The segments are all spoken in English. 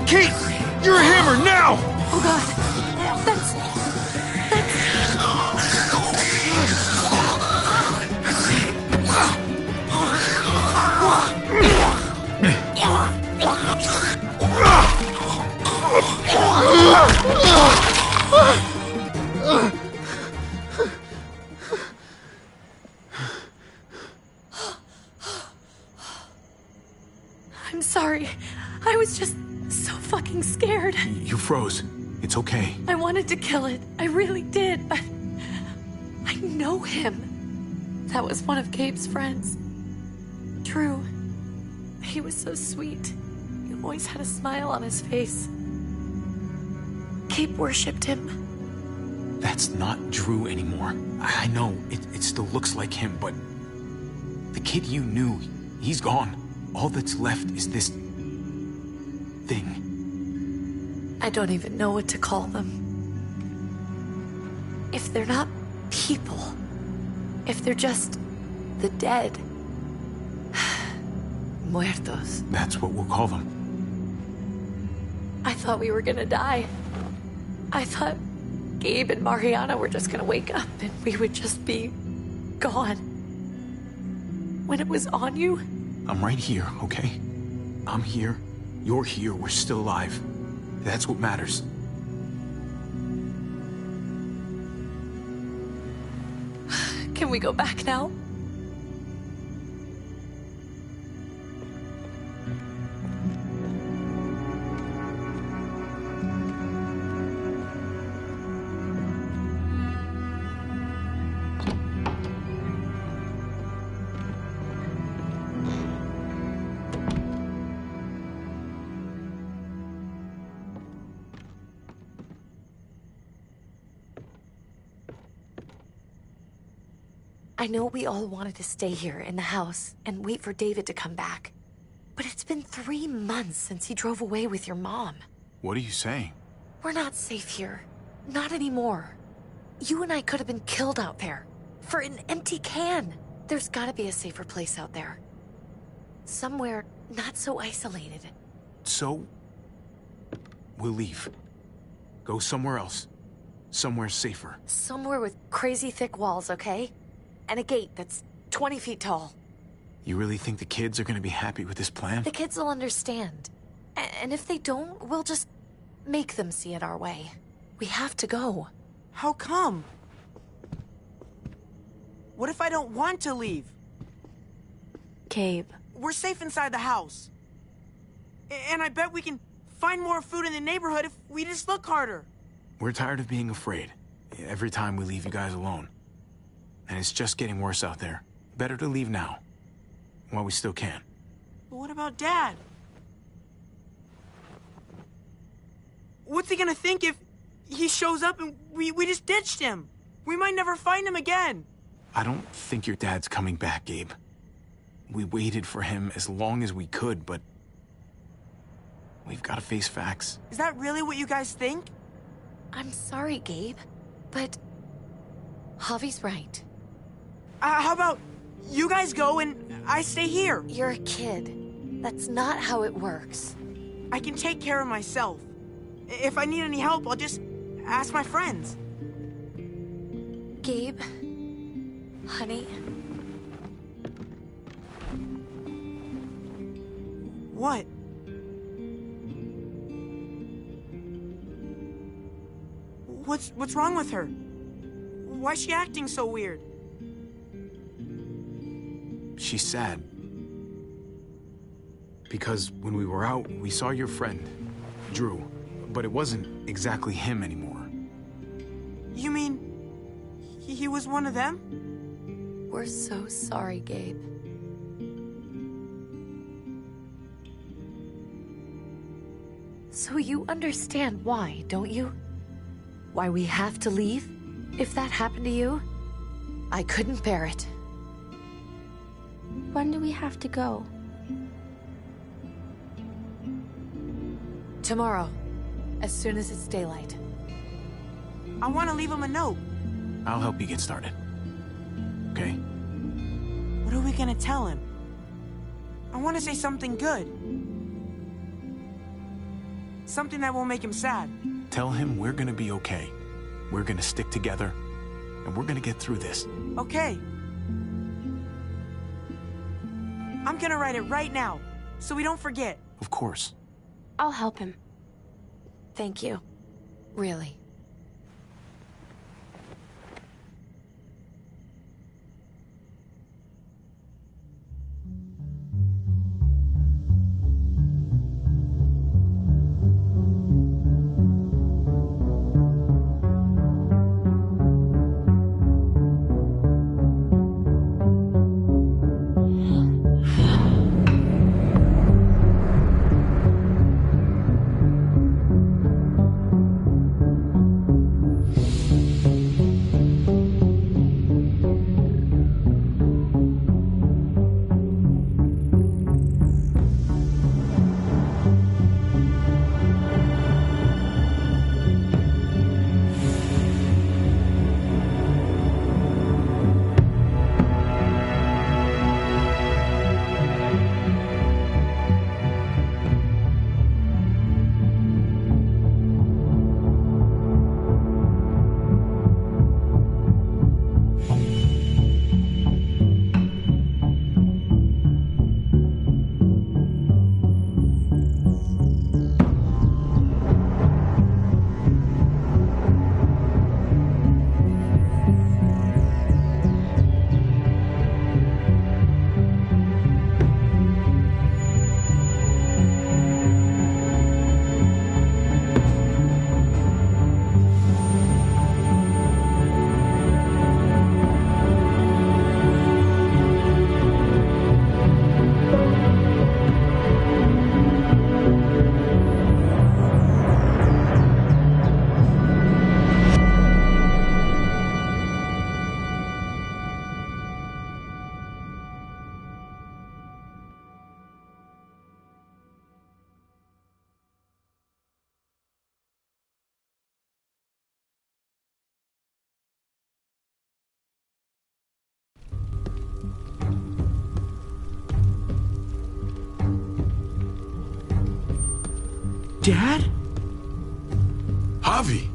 Kate! You're a hammer, now! Oh god. That's... I'm sorry. I was just so fucking scared. You froze. It's okay. I wanted to kill it. I really did, but... I know him. That was one of Gabe's friends. Drew. He was so sweet. He always had a smile on his face. Gabe worshipped him. That's not Drew anymore. I know, it still looks like him, but... the kid you knew, he's gone. All that's left is this... thing. I don't even know what to call them. If they're not people, if they're just the dead, muertos. That's what we'll call them. I thought we were gonna die. I thought Gabe and Mariana were just gonna wake up and we would just be gone. When it was on you, I'm right here, okay? I'm here, you're here, we're still alive. That's what matters. can we go back now? I know we all wanted to stay here in the house and wait for David to come back. But it's been 3 months since he drove away with your mom. What are you saying? We're not safe here. Not anymore. You and I could have been killed out there. For an empty can. There's gotta be a safer place out there. Somewhere not so isolated. So, we'll leave. Go somewhere else. Somewhere safer. Somewhere with crazy thick walls, okay? And a gate that's 20 feet tall. You really think the kids are gonna be happy with this plan? The kids will understand. And if they don't, we'll just make them see it our way. We have to go. How come? What if I don't want to leave? Gabe. We're safe inside the house. And I bet we can find more food in the neighborhood if we just look harder. We're tired of being afraid. Every time we leave you guys alone. And it's just getting worse out there. Better to leave now. While we still can. But what about Dad? What's he gonna think if he shows up and we just ditched him? We might never find him again. I don't think your dad's coming back, Gabe. We waited for him as long as we could, but... we've gotta face facts. Is that really what you guys think? I'm sorry, Gabe, but... Javi's right. How about you guys go and I stay here? You're a kid. That's not how it works. I can take care of myself. If I need any help, I'll just ask my friends. Gabe, honey. What? What's wrong with her? Why's she acting so weird? She's sad. Because when we were out, we saw your friend, Drew. But it wasn't exactly him anymore. You mean he was one of them? We're so sorry, Gabe. So you understand why, don't you? Why we have to leave? If that happened to you, I couldn't bear it. When do we have to go? Tomorrow, as soon as it's daylight. I want to leave him a note. I'll help you get started. Okay? What are we gonna tell him? I want to say something good. Something that won't make him sad. Tell him we're gonna be okay. We're gonna stick together, and we're gonna get through this. Okay. I'm gonna write it right now, so we don't forget. Of course. I'll help him. Thank you. Really. Dad? Javi!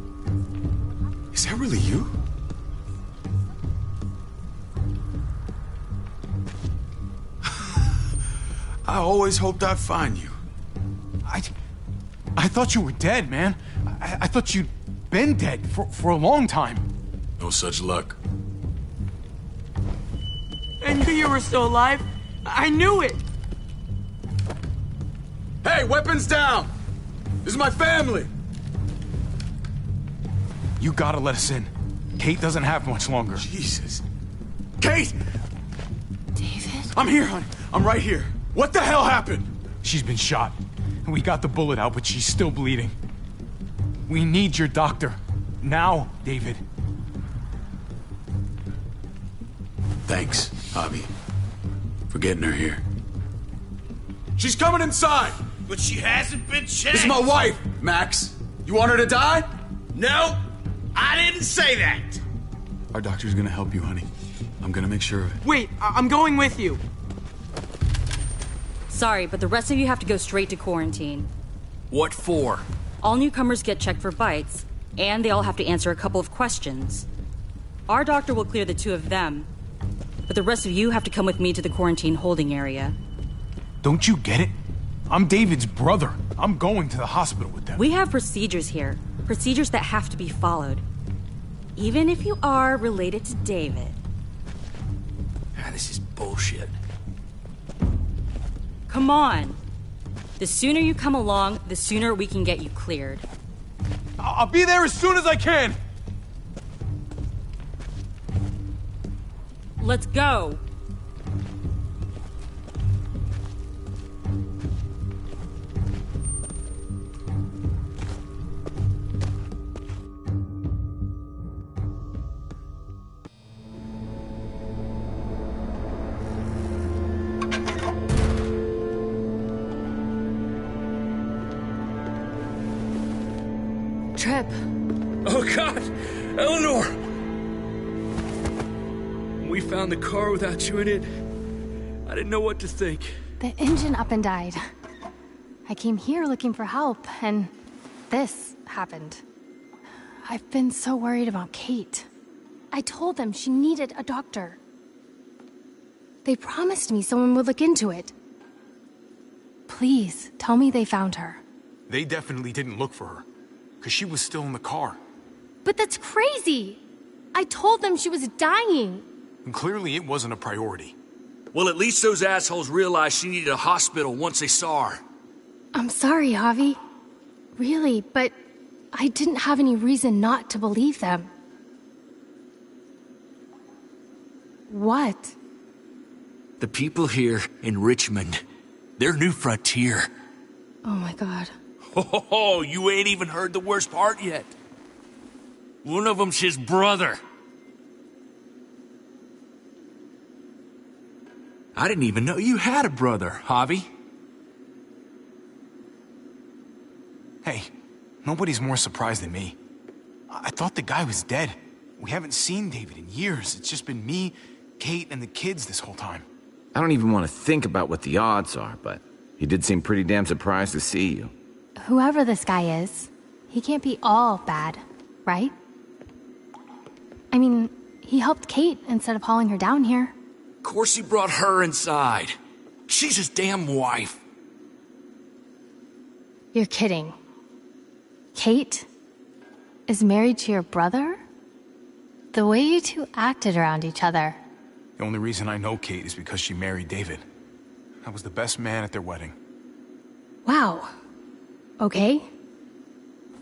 Is that really you? I always hoped I'd find you. I thought you were dead, man. I thought you'd been dead for a long time. No such luck. I knew you were still alive. I knew it. Hey, weapons down! This is my family! You gotta let us in. Kate doesn't have much longer. Jesus. Kate! David? I'm here, honey. I'm right here. What the hell happened? She's been shot. We got the bullet out, but she's still bleeding. We need your doctor. Now, David. Thanks, Javi, for getting her here. She's coming inside! But she hasn't been checked. This is my wife, Max. You want her to die? No, I didn't say that. Our doctor's gonna help you, honey. I'm gonna make sure of it. Wait, I'm going with you. Sorry, but the rest of you have to go straight to quarantine. What for? All newcomers get checked for bites, and they all have to answer a couple of questions. Our doctor will clear the two of them, but the rest of you have to come with me to the quarantine holding area. Don't you get it? I'm David's brother. I'm going to the hospital with them. We have procedures here. Procedures that have to be followed. Even if you are related to David. This is bullshit. Come on. The sooner you come along, the sooner we can get you cleared. I'll be there as soon as I can. Let's go. Trip. Oh, God! Eleanor! When we found the car without you in it, I didn't know what to think. The engine up and died. I came here looking for help, and this happened. I've been so worried about Kate. I told them she needed a doctor. They promised me someone would look into it. Please, tell me they found her. They definitely didn't look for her, because she was still in the car. But that's crazy! I told them she was dying! And clearly it wasn't a priority. Well, at least those assholes realized she needed a hospital once they saw her. I'm sorry, Javi. Really, but I didn't have any reason not to believe them. What? The people here in Richmond, they're New Frontier. Oh my god. Oh, you ain't even heard the worst part yet. One of them's his brother. I didn't even know you had a brother, Javi. Hey, nobody's more surprised than me. I thought the guy was dead. We haven't seen David in years. It's just been me, Kate, and the kids this whole time. I don't even want to think about what the odds are, but he did seem pretty damn surprised to see you. Whoever this guy is, he can't be all bad, right? I mean, he helped Kate instead of hauling her down here. Of course he brought her inside. She's his damn wife. You're kidding. Kate is married to your brother? The way you two acted around each other. The only reason I know Kate is because she married David. I was the best man at their wedding. Wow. Okay.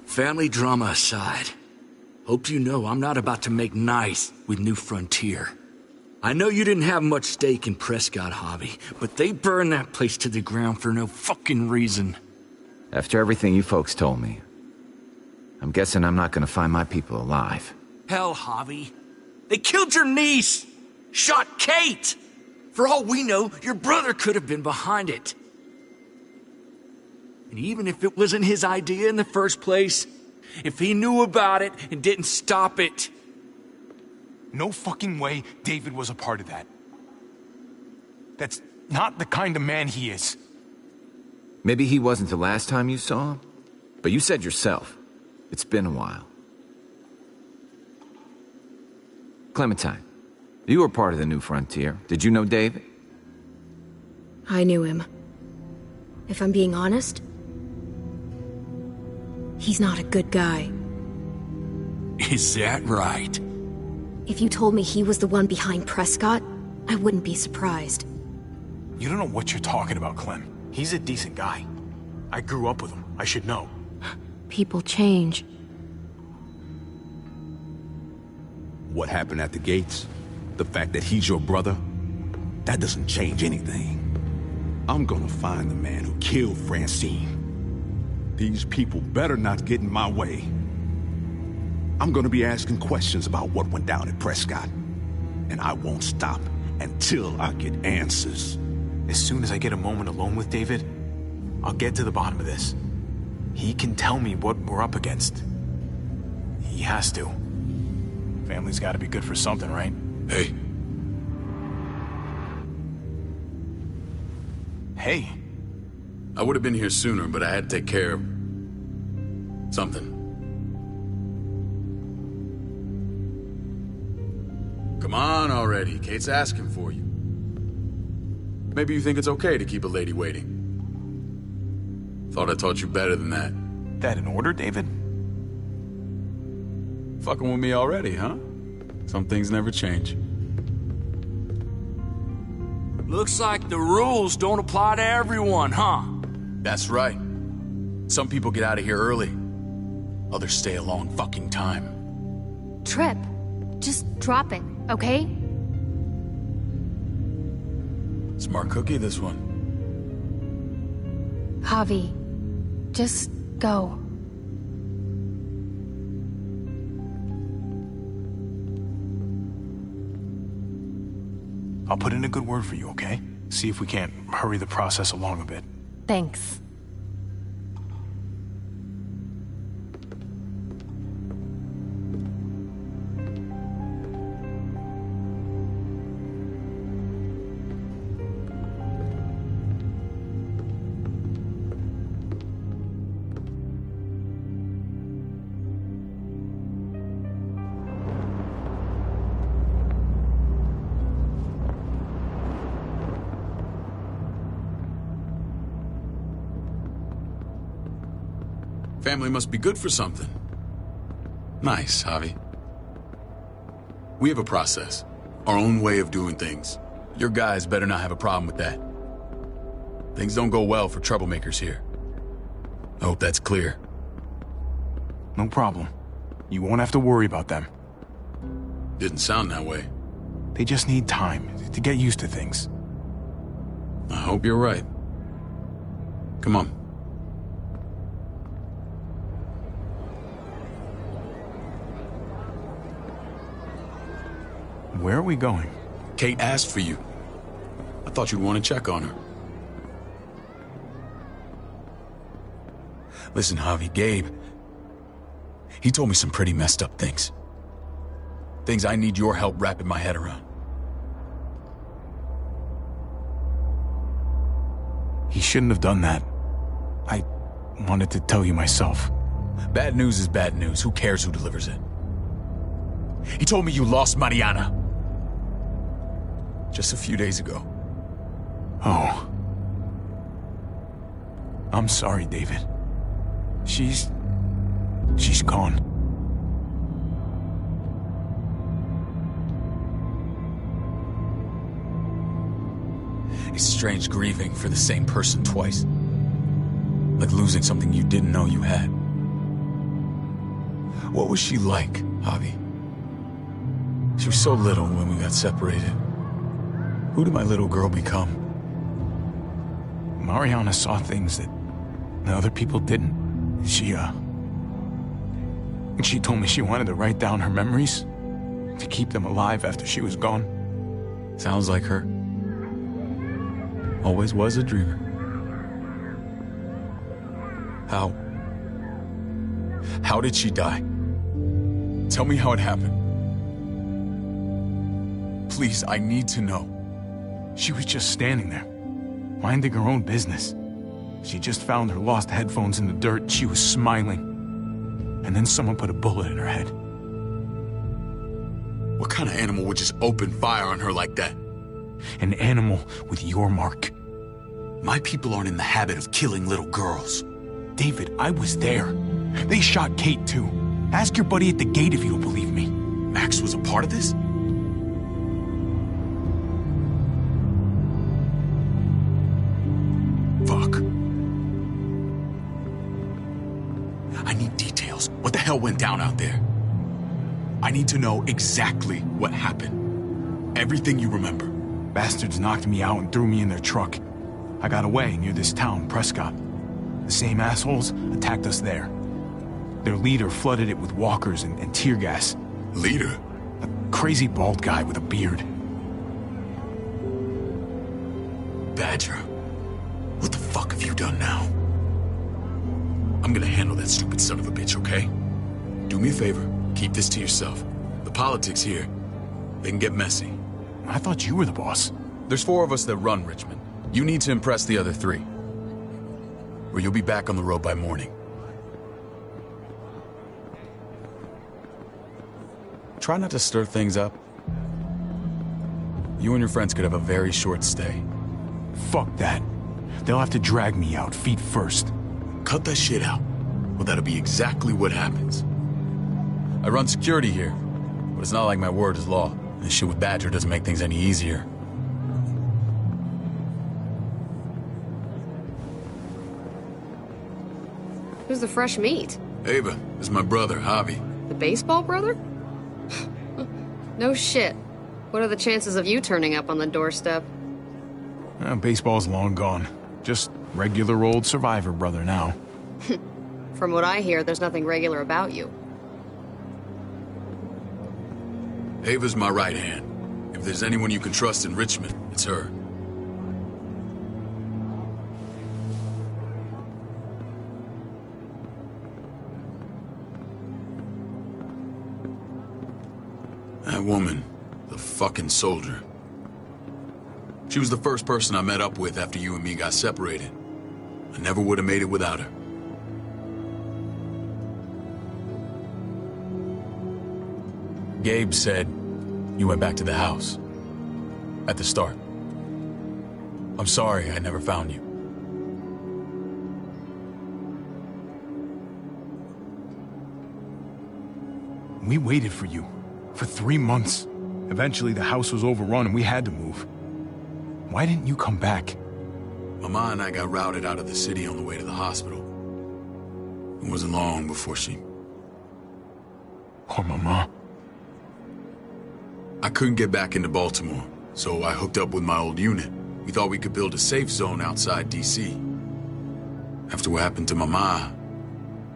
Family drama aside, hope you know I'm not about to make nice with New Frontier. I know you didn't have much stake in Prescott, Javi, but they burned that place to the ground for no fucking reason. After everything you folks told me, I'm guessing I'm not gonna find my people alive. Hell, Javi. They killed your niece! Shot Kate! For all we know, your brother could have been behind it. And even if it wasn't his idea in the first place, if he knew about it and didn't stop it... No fucking way David was a part of that. That's not the kind of man he is. Maybe he wasn't the last time you saw him, but you said yourself, it's been a while. Clementine, you were part of the New Frontier. Did you know David? I knew him. If I'm being honest, he's not a good guy. Is that right? If you told me he was the one behind Prescott, I wouldn't be surprised. You don't know what you're talking about, Clem. He's a decent guy. I grew up with him. I should know. People change. What happened at the gates? The fact that he's your brother? That doesn't change anything. I'm gonna find the man who killed Francine. These people better not get in my way. I'm gonna be asking questions about what went down at Prescott. And I won't stop until I get answers. As soon as I get a moment alone with David, I'll get to the bottom of this. He can tell me what we're up against. He has to. Family's gotta be good for something, right? Hey. Hey. I would have been here sooner, but I had to take care of... something. Come on already, Kate's asking for you. Maybe you think it's okay to keep a lady waiting. Thought I taught you better than that. That in order, David? Fucking with me already, huh? Some things never change. Looks like the rules don't apply to everyone, huh? That's right. Some people get out of here early. Others stay a long fucking time. Trip, just drop it, okay? Smart cookie, this one. Javi, just go. I'll put in a good word for you, okay? See if we can't hurry the process along a bit. Thanks. Family must be good for something. Nice, Javi. We have a process. Our own way of doing things. Your guys better not have a problem with that. Things don't go well for troublemakers here. I hope that's clear. No problem. You won't have to worry about them. Didn't sound that way. They just need time to get used to things. I hope you're right. Come on. Where are we going? Kate asked for you. I thought you'd want to check on her. Listen, Javi, Gabe... he told me some pretty messed up things. Things I need your help wrapping my head around. He shouldn't have done that. I wanted to tell you myself. Bad news is bad news. Who cares who delivers it? He told me you lost Mariana. Just a few days ago. Oh. I'm sorry, David. She's gone. It's strange grieving for the same person twice. Like losing something you didn't know you had. What was she like, Javi? She was so little when we got separated. Who did my little girl become? Mariana saw things that other people didn't. She told me she wanted to write down her memories to keep them alive after she was gone. Sounds like her. Always was a dreamer. How did she die? Tell me how it happened. Please, I need to know. She was just standing there, minding her own business. She just found her lost headphones in the dirt. She was smiling. And then someone put a bullet in her head. What kind of animal would just open fire on her like that? An animal with your mark. My people aren't in the habit of killing little girls. David, I was there. They shot Kate too. Ask your buddy at the gate if you don't believe me. Max was a part of this? Fuck. I need details. What the hell went down out there? I need to know exactly what happened. Everything you remember. Bastards knocked me out and threw me in their truck. I got away near this town, Prescott. The same assholes attacked us there. Their leader flooded it with walkers and tear gas. Leader? A crazy bald guy with a beard. Badger, what the fuck have you done now? I'm gonna handle that stupid son of a bitch, okay? Do me a favor, keep this to yourself. The politics here, they can get messy. I thought you were the boss. There's 4 of us that run Richmond. You need to impress the other 3. Or you'll be back on the road by morning. Try not to stir things up. You and your friends could have a very short stay. Fuck that. They'll have to drag me out, feet first. Cut that shit out. Well, that'll be exactly what happens. I run security here, but it's not like my word is law. This shit with Badger doesn't make things any easier. Who's the fresh meat? Ava, this is my brother, Javi. The baseball brother? No shit. What are the chances of you turning up on the doorstep? Baseball's long gone. Just regular old survivor brother now. From what I hear, there's nothing regular about you. Ava's my right hand. If there's anyone you can trust in Richmond, it's her. That woman, the fucking soldier. She was the first person I met up with after you and me got separated. I never would have made it without her. Gabe said you went back to the house. At the start. I'm sorry I never found you. We waited for you. For 3 months. Eventually, the house was overrun and we had to move. Why didn't you come back? Mama and I got routed out of the city on the way to the hospital. It wasn't long before she... Poor Mama. I couldn't get back into Baltimore, so I hooked up with my old unit. We thought we could build a safe zone outside D.C. After what happened to Mama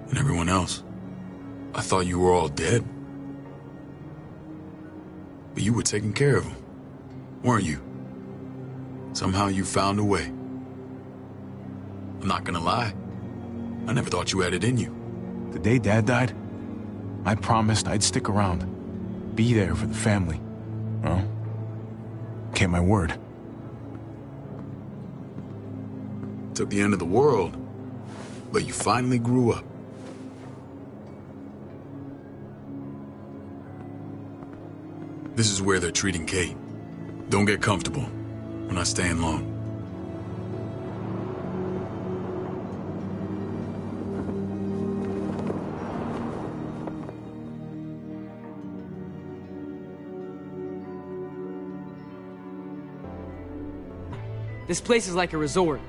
and everyone else, I thought you were all dead. But you were taking care of them, weren't you? Somehow you found a way. I'm not gonna lie. I never thought you had it in you. The day Dad died, I promised I'd stick around. Be there for the family. Well, kept my word. Took the end of the world, but you finally grew up. This is where they're treating Kate. Don't get comfortable. We're not staying long. This place is like a resort.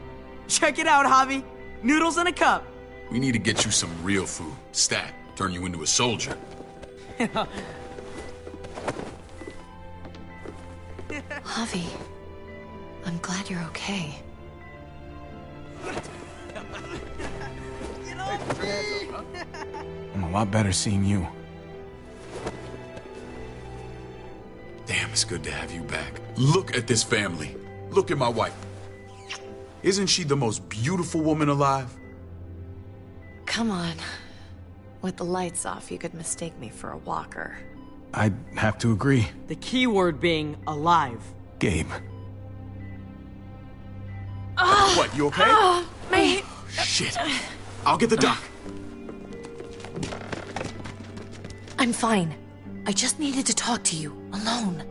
Check it out, Javi. Noodles in a cup. We need to get you some real food. Stat, turn you into a soldier. Javi, I'm glad you're okay. I'm a lot better seeing you. Damn, it's good to have you back. Look at this family. Look at my wife. Isn't she the most beautiful woman alive? Come on. With the lights off, you could mistake me for a walker. I'd have to agree. The key word being alive. Gabe. What, you okay? My... Shit. I'll get the doc. I'm fine. I just needed to talk to you, alone.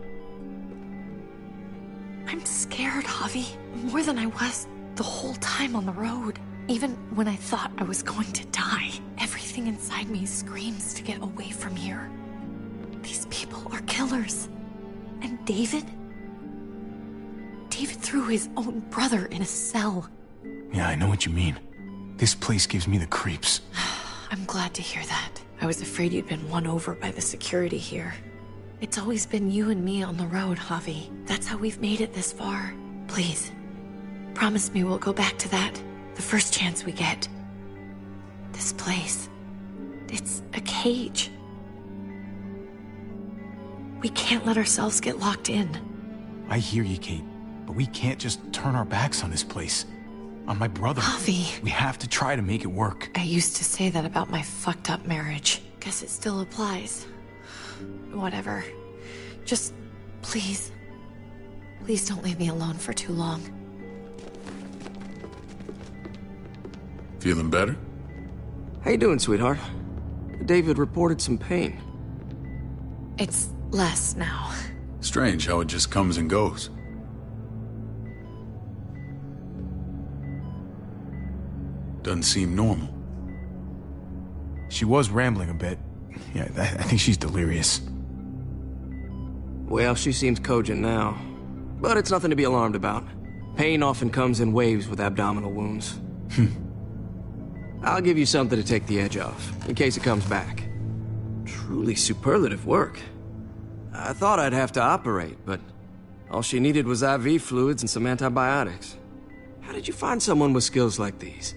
I'm scared, Javi. More than I was the whole time on the road. Even when I thought I was going to die, everything inside me screams to get away from here. These people are killers. And David? David threw his own brother in a cell. Yeah, I know what you mean. This place gives me the creeps. I'm glad to hear that. I was afraid you'd been won over by the security here. It's always been you and me on the road, Javi. That's how we've made it this far. Please, promise me we'll go back to that the first chance we get. This place, it's a cage. We can't let ourselves get locked in. I hear you, Kate, but we can't just turn our backs on this place. On my brother. Javi. We have to try to make it work. I used to say that about my fucked up marriage. Guess it still applies. Whatever. Just, please. Please don't leave me alone for too long. Feeling better? How you doing, sweetheart? David reported some pain. It's less now. Strange how it just comes and goes. Doesn't seem normal. She was rambling a bit. Yeah, I think she's delirious. Well, she seems cogent now. But it's nothing to be alarmed about. Pain often comes in waves with abdominal wounds. I'll give you something to take the edge off, in case it comes back. Truly superlative work. I thought I'd have to operate, but all she needed was IV fluids and some antibiotics. How did you find someone with skills like these?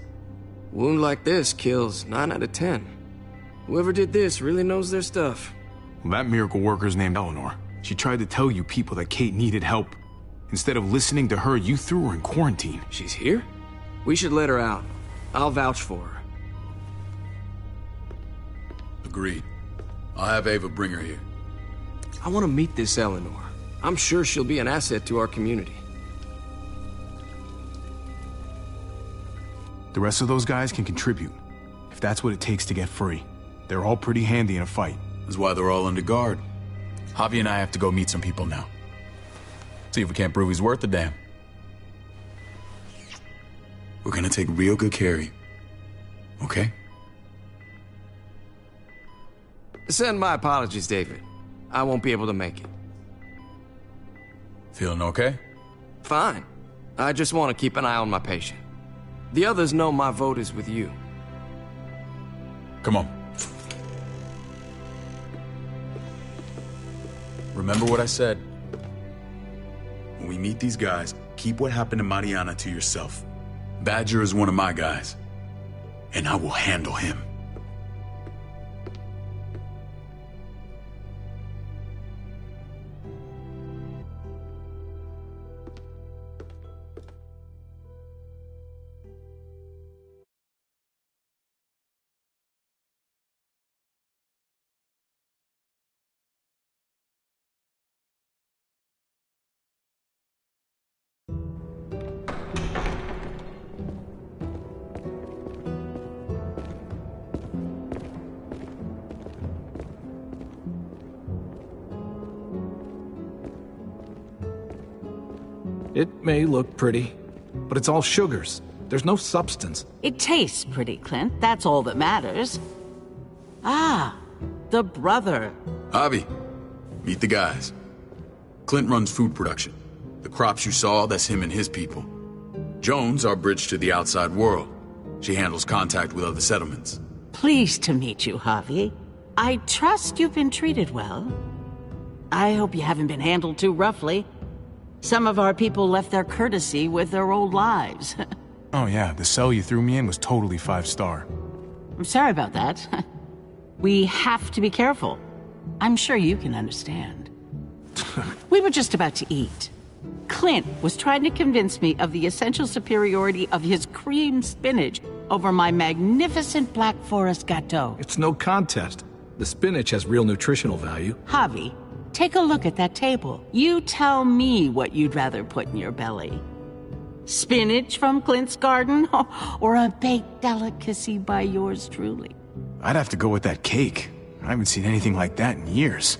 Wound like this kills 9 out of 10. Whoever did this really knows their stuff. Well, that miracle worker's named Eleanor. She tried to tell you people that Kate needed help. Instead of listening to her, you threw her in quarantine. She's here? We should let her out. I'll vouch for her. Agreed. I'll have Ava bring her here. I want to meet this Eleanor. I'm sure she'll be an asset to our community. The rest of those guys can contribute, if that's what it takes to get free. They're all pretty handy in a fight. That's why they're all under guard. Javi and I have to go meet some people now. See if we can't prove he's worth a damn. We're gonna take real good care of you. Okay? Send my apologies, David. I won't be able to make it. Feeling okay? Fine. I just want to keep an eye on my patient. The others know my vote is with you. Come on. Remember what I said. When we meet these guys, keep what happened to Mariana to yourself. Badger is one of my guys, and I will handle him. It may look pretty, but it's all sugars. There's no substance. It tastes pretty, Clint. That's all that matters. Ah, the brother. Javi, meet the guys. Clint runs food production. The crops you saw, that's him and his people. Jones, our bridge to the outside world. She handles contact with other settlements. Pleased to meet you, Javi. I trust you've been treated well. I hope you haven't been handled too roughly. Some of our people left their courtesy with their old lives. Oh yeah, the cell you threw me in was totally 5-star. I'm sorry about that. We have to be careful. I'm sure you can understand. We were just about to eat. Clint was trying to convince me of the essential superiority of his cream spinach over my magnificent Black Forest gâteau. It's no contest. The spinach has real nutritional value. Javi, take a look at that table. You tell me what you'd rather put in your belly. Spinach from Clint's garden, or a baked delicacy by yours truly? I'd have to go with that cake. I haven't seen anything like that in years.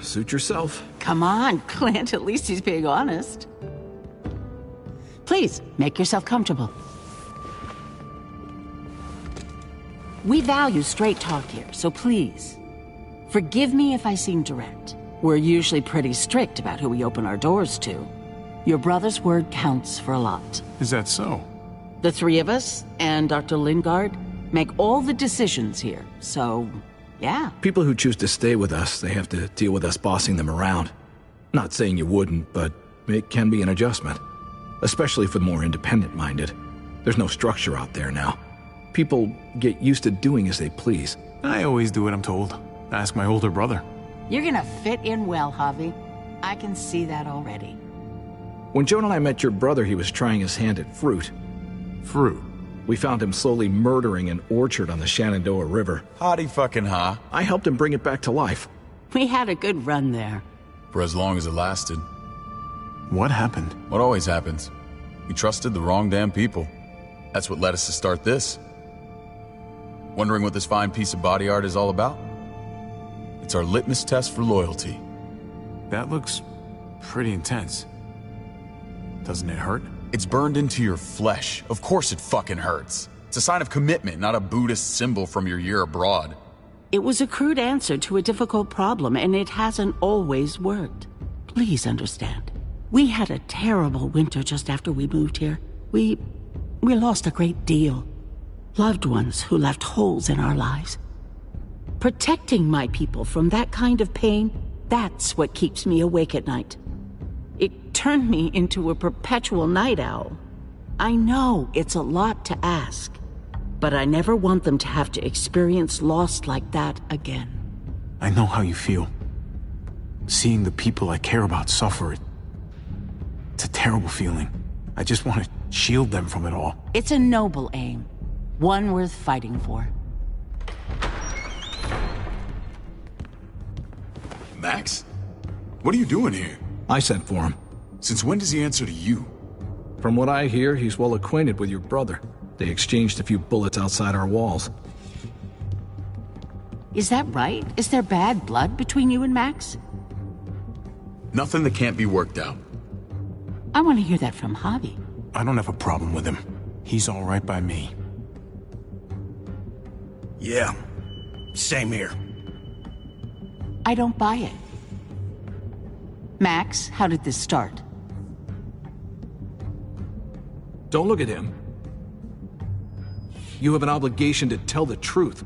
Suit yourself. Come on, Clint, at least he's being honest. Please, make yourself comfortable. We value straight talk here, so please, forgive me if I seem direct. We're usually pretty strict about who we open our doors to. Your brother's word counts for a lot. Is that so? The three of us, and Dr. Lingard, make all the decisions here, so, yeah. People who choose to stay with us, they have to deal with us bossing them around. Not saying you wouldn't, but it can be an adjustment. Especially for the more independent-minded. There's no structure out there now. People get used to doing as they please. I always do what I'm told. Ask my older brother. You're gonna fit in well, Javi. I can see that already. When Joan and I met your brother, he was trying his hand at fruit. Fruit? We found him slowly murdering an orchard on the Shenandoah River. Howdy fucking ha. I helped him bring it back to life. We had a good run there. For as long as it lasted. What happened? What always happens. We trusted the wrong damn people. That's what led us to start this. Wondering what this fine piece of body art is all about? It's our litmus test for loyalty. That looks pretty intense. Doesn't it hurt? It's burned into your flesh. Of course it fucking hurts. It's a sign of commitment, not a Buddhist symbol from your year abroad. It was a crude answer to a difficult problem, and it hasn't always worked. Please understand. We had a terrible winter just after we moved here. We lost a great deal. Loved ones who left holes in our lives. Protecting my people from that kind of pain, that's what keeps me awake at night. It turned me into a perpetual night owl. I know it's a lot to ask, but I never want them to have to experience loss like that again. I know how you feel. Seeing the people I care about suffer, it's a terrible feeling. I just want to shield them from it all. It's a noble aim, one worth fighting for. Max? What are you doing here? I sent for him. Since when does he answer to you? From what I hear, he's well acquainted with your brother. They exchanged a few bullets outside our walls. Is that right? Is there bad blood between you and Max? Nothing that can't be worked out. I want to hear that from Javi. I don't have a problem with him. He's all right by me. Yeah, same here. I don't buy it. Max, how did this start? Don't look at him. You have an obligation to tell the truth.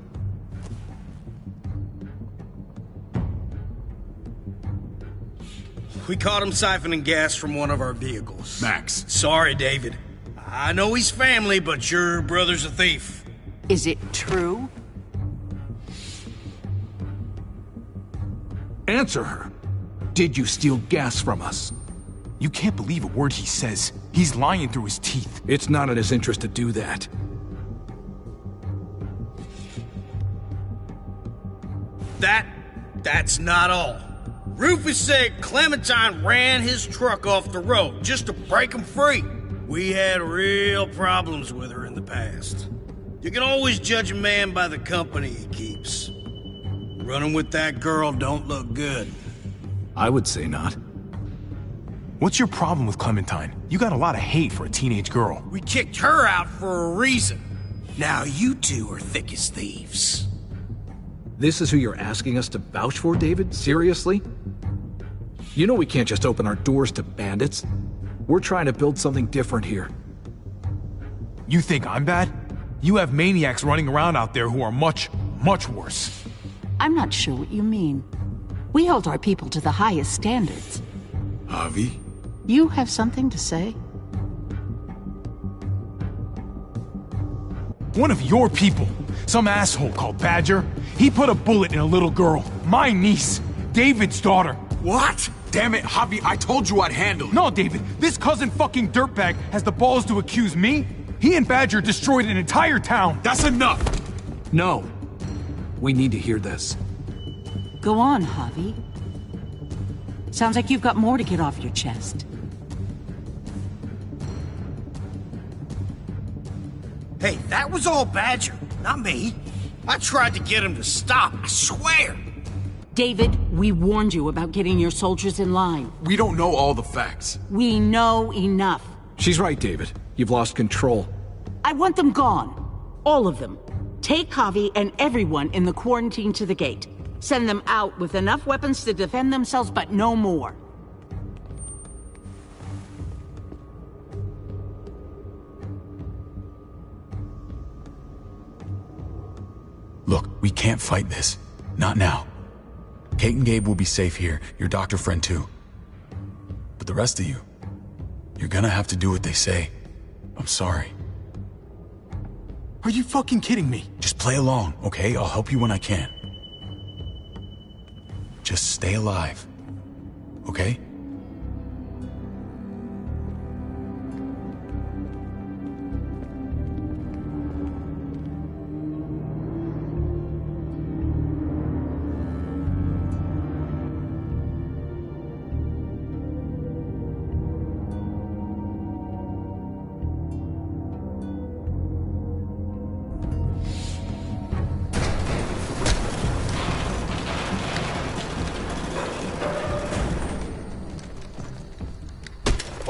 We caught him siphoning gas from one of our vehicles. Max. Sorry, David. I know he's family, but your brother's a thief. Is it true? Answer her. Did you steal gas from us? You can't believe a word he says. He's lying through his teeth. It's not in his interest to do that. That's not all. Rufus said Clementine ran his truck off the road just to break him free. We had real problems with her in the past. You can always judge a man by the company he keeps. Running with that girl don't look good. I would say not. What's your problem with Clementine? You got a lot of hate for a teenage girl. We kicked her out for a reason. Now you two are thick as thieves. This is who you're asking us to vouch for, David? Seriously? You know we can't just open our doors to bandits. We're trying to build something different here. You think I'm bad? You have maniacs running around out there who are much, much worse. I'm not sure what you mean. We hold our people to the highest standards. Javi? You have something to say? One of your people, some asshole called Badger, he put a bullet in a little girl, my niece, David's daughter. What? Damn it, Javi, I told you I'd handle it. No, David, this cousin fucking dirtbag has the balls to accuse me? He and Badger destroyed an entire town. That's enough! No. We need to hear this. Go on, Javi. Sounds like you've got more to get off your chest. Hey, that was all Badger, not me. I tried to get him to stop, I swear. David, we warned you about getting your soldiers in line. We don't know all the facts. We know enough. She's right, David. You've lost control. I want them gone. All of them. Take Javi and everyone in the quarantine to the gate. Send them out with enough weapons to defend themselves, but no more. Look, we can't fight this. Not now. Kate and Gabe will be safe here, your doctor friend too. But the rest of you, you're gonna have to do what they say. I'm sorry. Are you fucking kidding me? Just play along, okay? I'll help you when I can. Just stay alive, okay?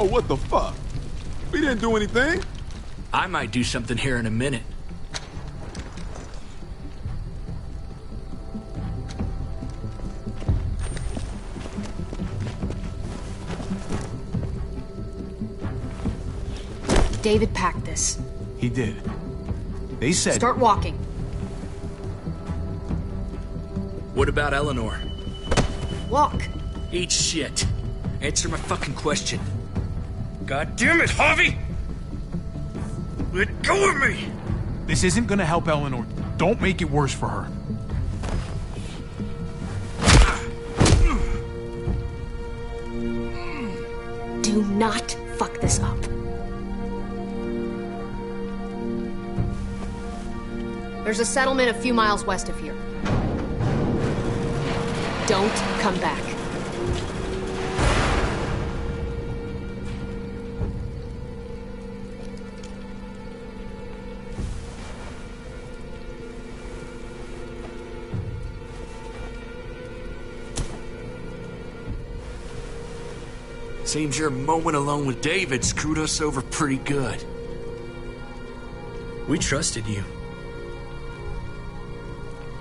Oh, what the fuck? We didn't do anything. I might do something here in a minute. David packed this. He did. They said... Start walking. What about Eleanor? Walk. Eat shit. Answer my fucking question. God damn it, Javi! Let go of me! This isn't gonna help Eleanor. Don't make it worse for her. Do not fuck this up. There's a settlement a few miles west of here. Don't come back. Seems your moment alone with David screwed us over pretty good. We trusted you.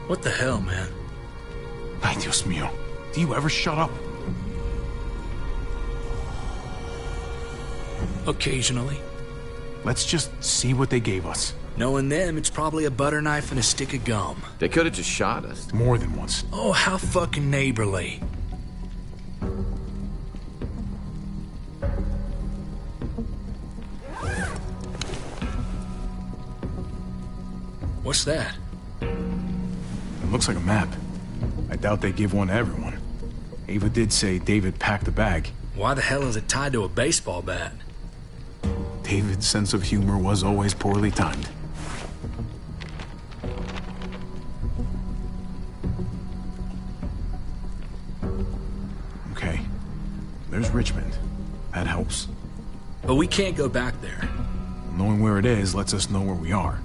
What the hell, man? Ay, Dios mío. Do you ever shut up? Occasionally. Let's just see what they gave us. Knowing them, it's probably a butter knife and a stick of gum. They could have just shot us. More than once. Oh, how fucking neighborly. What's that? It looks like a map. I doubt they give one to everyone. Ava did say David packed a bag. Why the hell is it tied to a baseball bat? David's sense of humor was always poorly timed. Okay. There's Richmond. That helps. But we can't go back there. Knowing where it is lets us know where we are.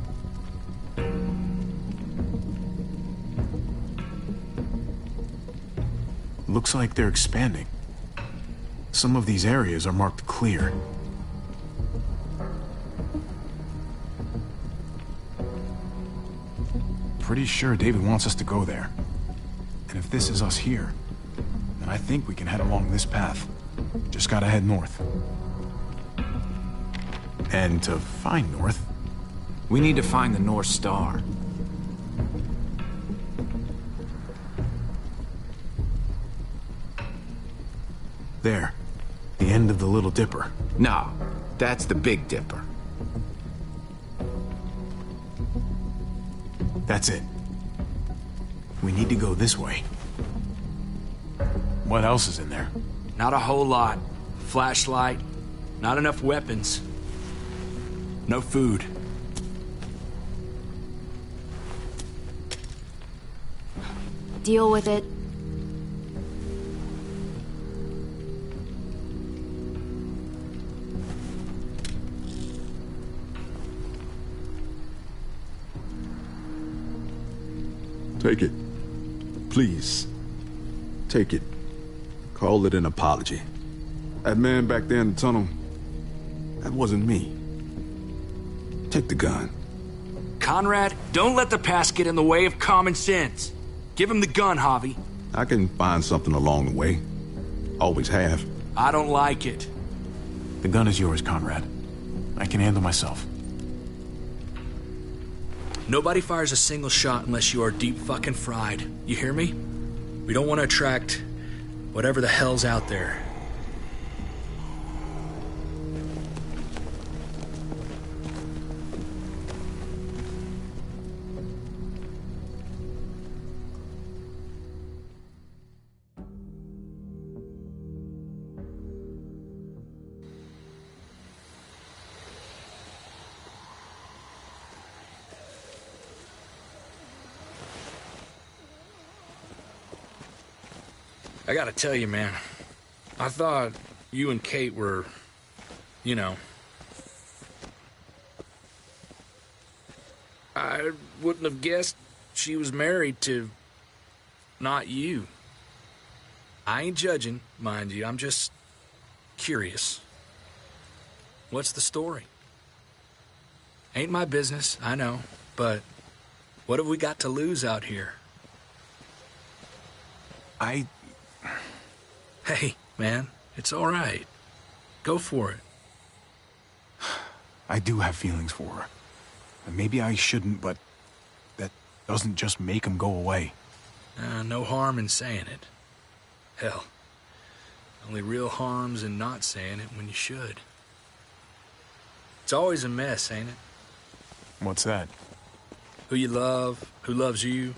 Looks like they're expanding. Some of these areas are marked clear. Pretty sure David wants us to go there. And if this is us here, then I think we can head along this path. Just gotta head north. And to find north, we need to find the North Star. There. The end of the Little Dipper. No, that's the Big Dipper. That's it. We need to go this way. What else is in there? Not a whole lot. Flashlight, not enough weapons. No food. Deal with it. Take it. Please. Take it. Call it an apology. That man back there in the tunnel, that wasn't me. Take the gun. Conrad, don't let the past get in the way of common sense. Give him the gun, Javi. I can find something along the way. Always have. I don't like it. The gun is yours, Conrad. I can handle myself. Nobody fires a single shot unless you are deep fucking fried. You hear me? We don't want to attract whatever the hell's out there. I gotta tell you, man, I thought you and Kate were, you know... I wouldn't have guessed she was married to... not you. I ain't judging, mind you, I'm just... curious. What's the story? Ain't my business, I know, but what have we got to lose out here? Hey, man, it's all right. Go for it. I do have feelings for her. And maybe I shouldn't, but that doesn't just make them go away. No harm in saying it. Hell, only real harm's in not saying it when you should. It's always a mess, ain't it? What's that? Who you love, who loves you,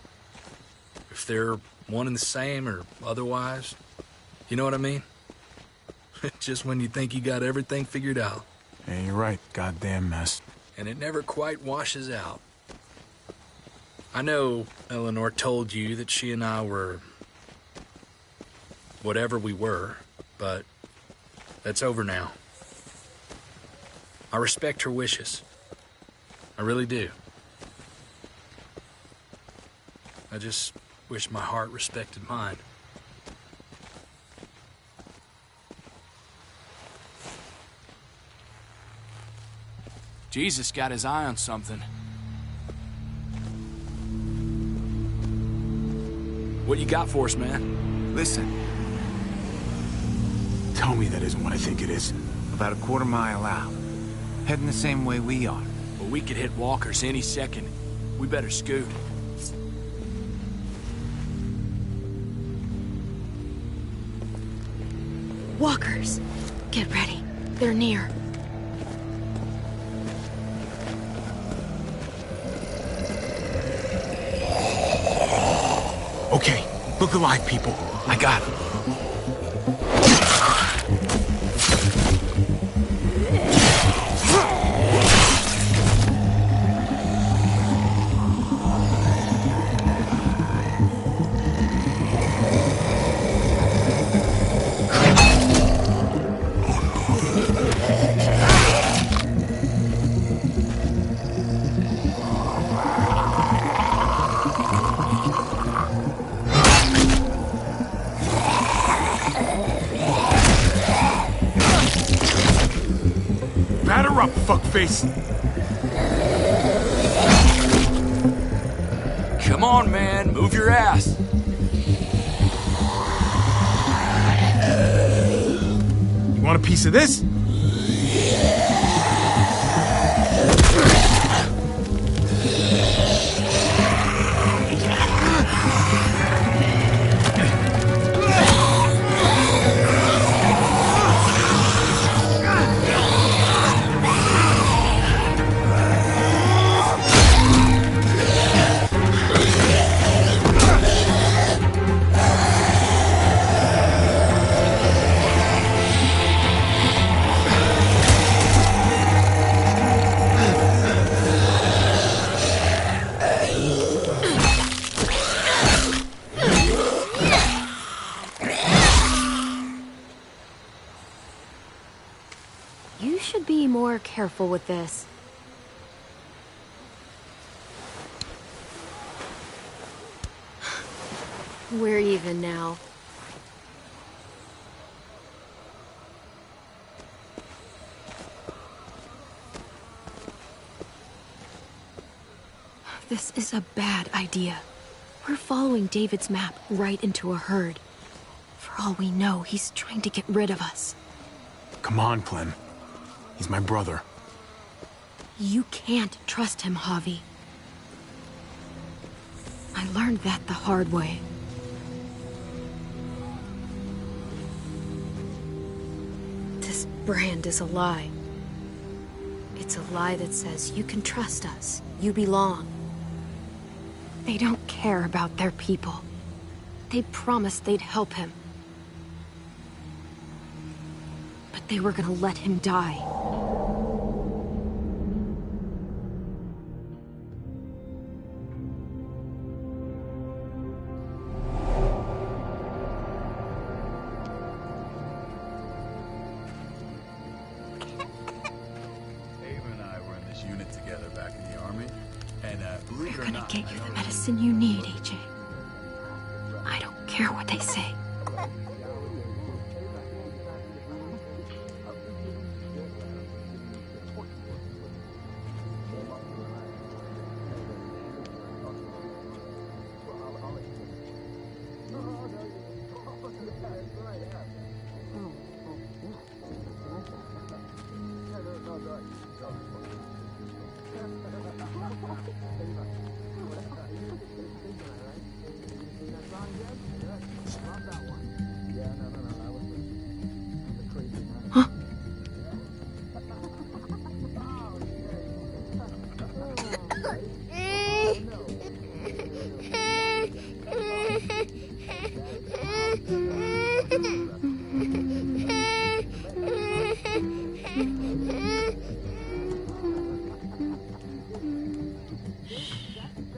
if they're one and the same or otherwise. You know what I mean? Just when you think you got everything figured out. Yeah, you're right. Goddamn mess. And it never quite washes out. I know Eleanor told you that she and I were... whatever we were, but that's over now. I respect her wishes. I really do. I just wish my heart respected mine. Jesus got his eye on something. What you got for us, man? Listen. Tell me that isn't what I think it is. About a quarter mile out. Heading the same way we are. Well, we could hit walkers any second. We better scoot. Walkers! Get ready. They're near. Okay, look alive, people. I got it. Batter up, fuckface! Come on, man. Move your ass. You want a piece of this? You should be more careful with this. We're even now. This is a bad idea. We're following David's map right into a herd. For all we know, he's trying to get rid of us. Come on, Clem. He's my brother. You can't trust him, Javi. I learned that the hard way. This brand is a lie. It's a lie that says you can trust us, you belong. They don't care about their people. They promised they'd help him. But they were gonna let him die. We're gonna get you the medicine you need, AJ. I don't care what they say.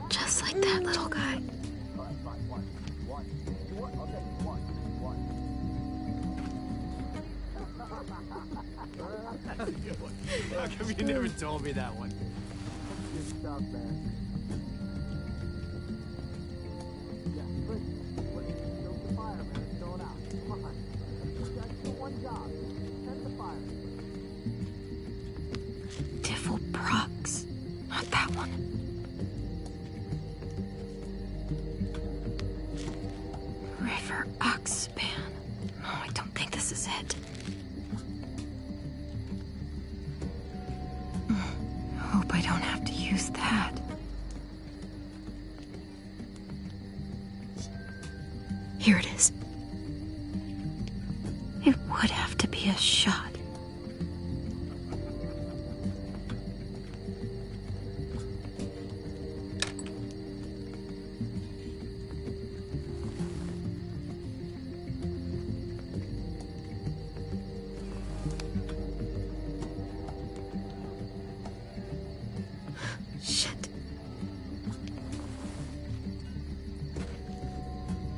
Just like that little guy. That's a good one. How come you never told me that one? Good stuff, man. Diffelprox. Not that one. notice. It would have to be a shot. Shit.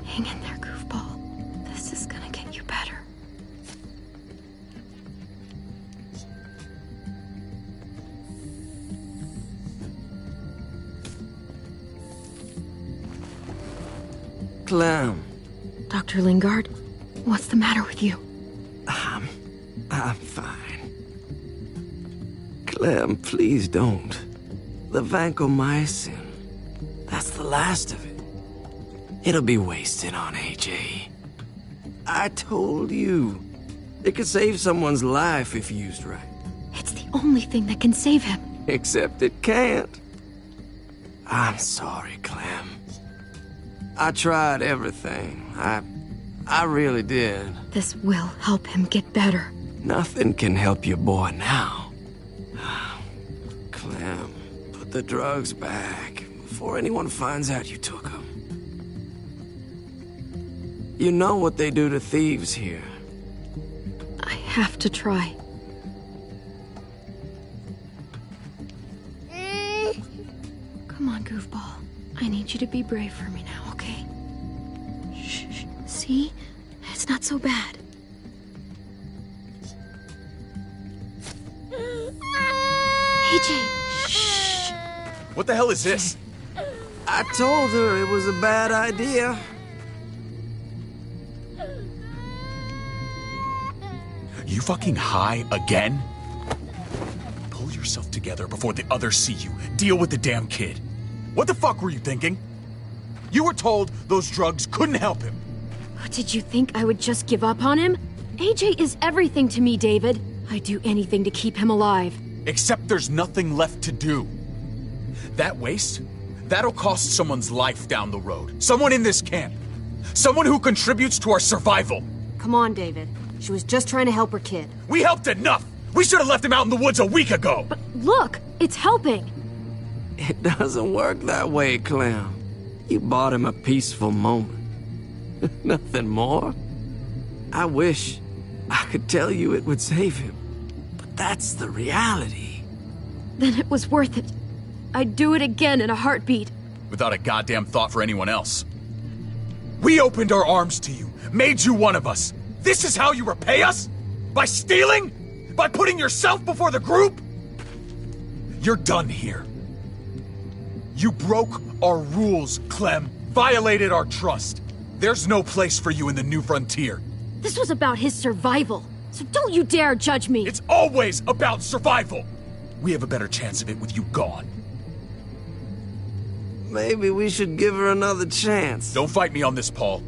Hang in there, goofball. This is gonna get you better. Clem. Dr. Lingard, what's the matter with you? I'm fine. Clem, please don't. The vancomycin. That's the last of it. It'll be wasted on AJ. I told you. It could save someone's life if used right. It's the only thing that can save him. Except it can't. I'm sorry, Clem. I tried everything. I really did. This will help him get better. Nothing can help your boy now. Clem, put the drugs back before anyone finds out you took them. You know what they do to thieves here. I have to try. Come on, goofball. I need you to be brave for me now, okay? Shh. See? It's not so bad. AJ! Shh! What the hell is this? I told her it was a bad idea. You fucking high again? Pull yourself together before the others see you. Deal with the damn kid. What the fuck were you thinking? You were told those drugs couldn't help him. Did you think I would just give up on him? AJ is everything to me, David. I'd do anything to keep him alive. Except there's nothing left to do. That waste, that'll cost someone's life down the road. Someone in this camp. Someone who contributes to our survival. Come on, David. She was just trying to help her kid. We helped enough! We should have left him out in the woods a week ago! But look, it's helping. It doesn't work that way, Clem. You bought him a peaceful moment. Nothing more. I wish I could tell you it would save him, but that's the reality. Then it was worth it. I'd do it again in a heartbeat. Without a goddamn thought for anyone else. We opened our arms to you, made you one of us. This is how you repay us? By stealing? By putting yourself before the group? You're done here. You broke our rules, Clem. Violated our trust. There's no place for you in the New Frontier. This was about his survival, so don't you dare judge me. It's always about survival. We have a better chance of it with you gone. Maybe we should give her another chance. Don't fight me on this, Paul.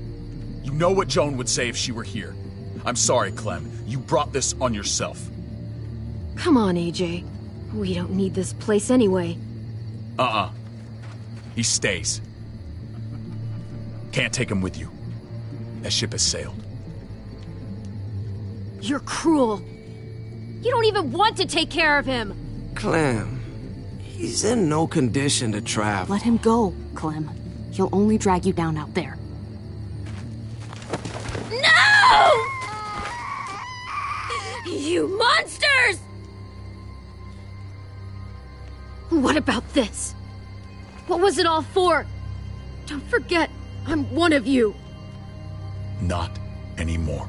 You know what Joan would say if she were here. I'm sorry, Clem. You brought this on yourself. Come on, AJ. We don't need this place anyway. He stays. Can't take him with you. That ship has sailed. You're cruel. You don't even want to take care of him. Clem, he's in no condition to travel. Let him go, Clem. He'll only drag you down out there. No! You monsters! What about this? What was it all for? Don't forget, I'm one of you. Not anymore.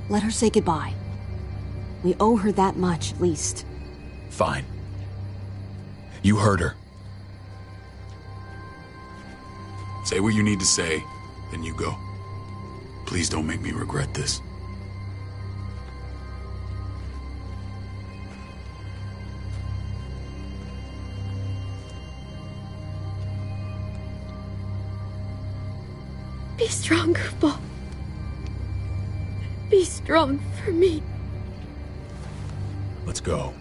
Let her say goodbye. We owe her that much, at least. Fine. You heard her. Say what you need to say, then you go. Please don't make me regret this. Be strong, goofball. Be strong for me. Let's go.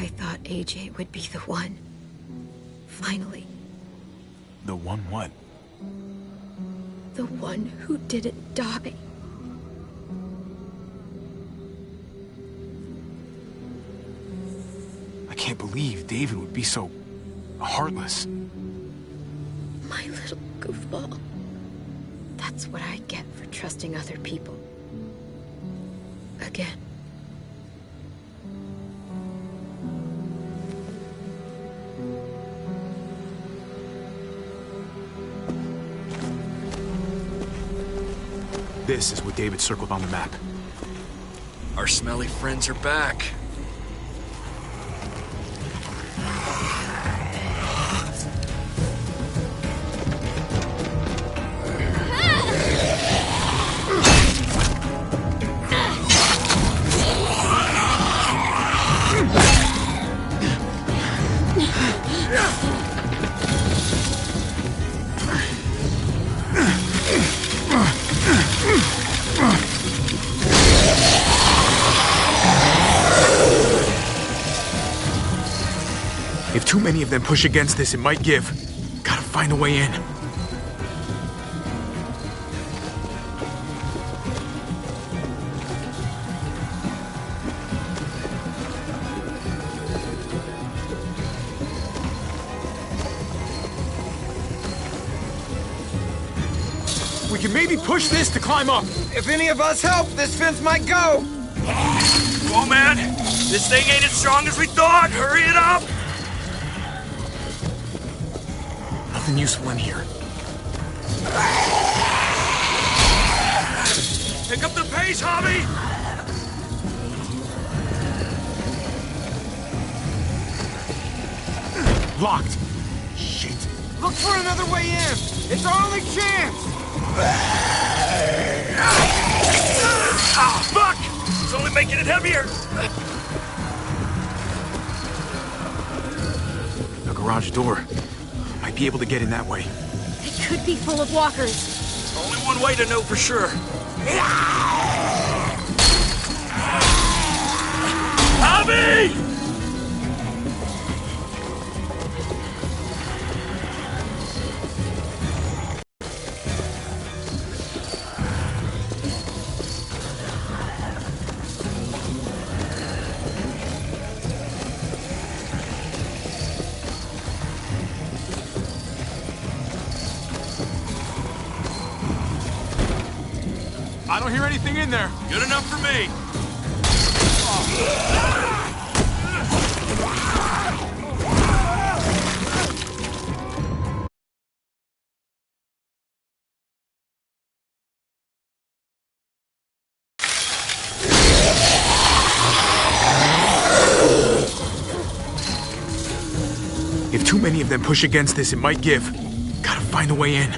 I thought AJ would be the one. Finally. The one what? The one who didn't die. I can't believe David would be so heartless. My little goofball. That's what I get for trusting other people. Again. This is what David circled on the map. Our smelly friends are back. If too many of them push against this, it might give. Gotta find a way in. We can maybe push this to climb up. If any of us help, this fence might go. Come on, man. This thing ain't as strong as we thought. Hurry it up. Nothing useful in here. Pick up the pace, Hobby. Locked. Shit. Look for another way in. It's our only chance. Ah, fuck! It's only making it heavier. A garage door. Might be able to get in that way. It could be full of walkers. Only one way to know for sure. Hobby! I don't hear anything in there. Good enough for me. If too many of them push against this, it might give. Gotta find a way in.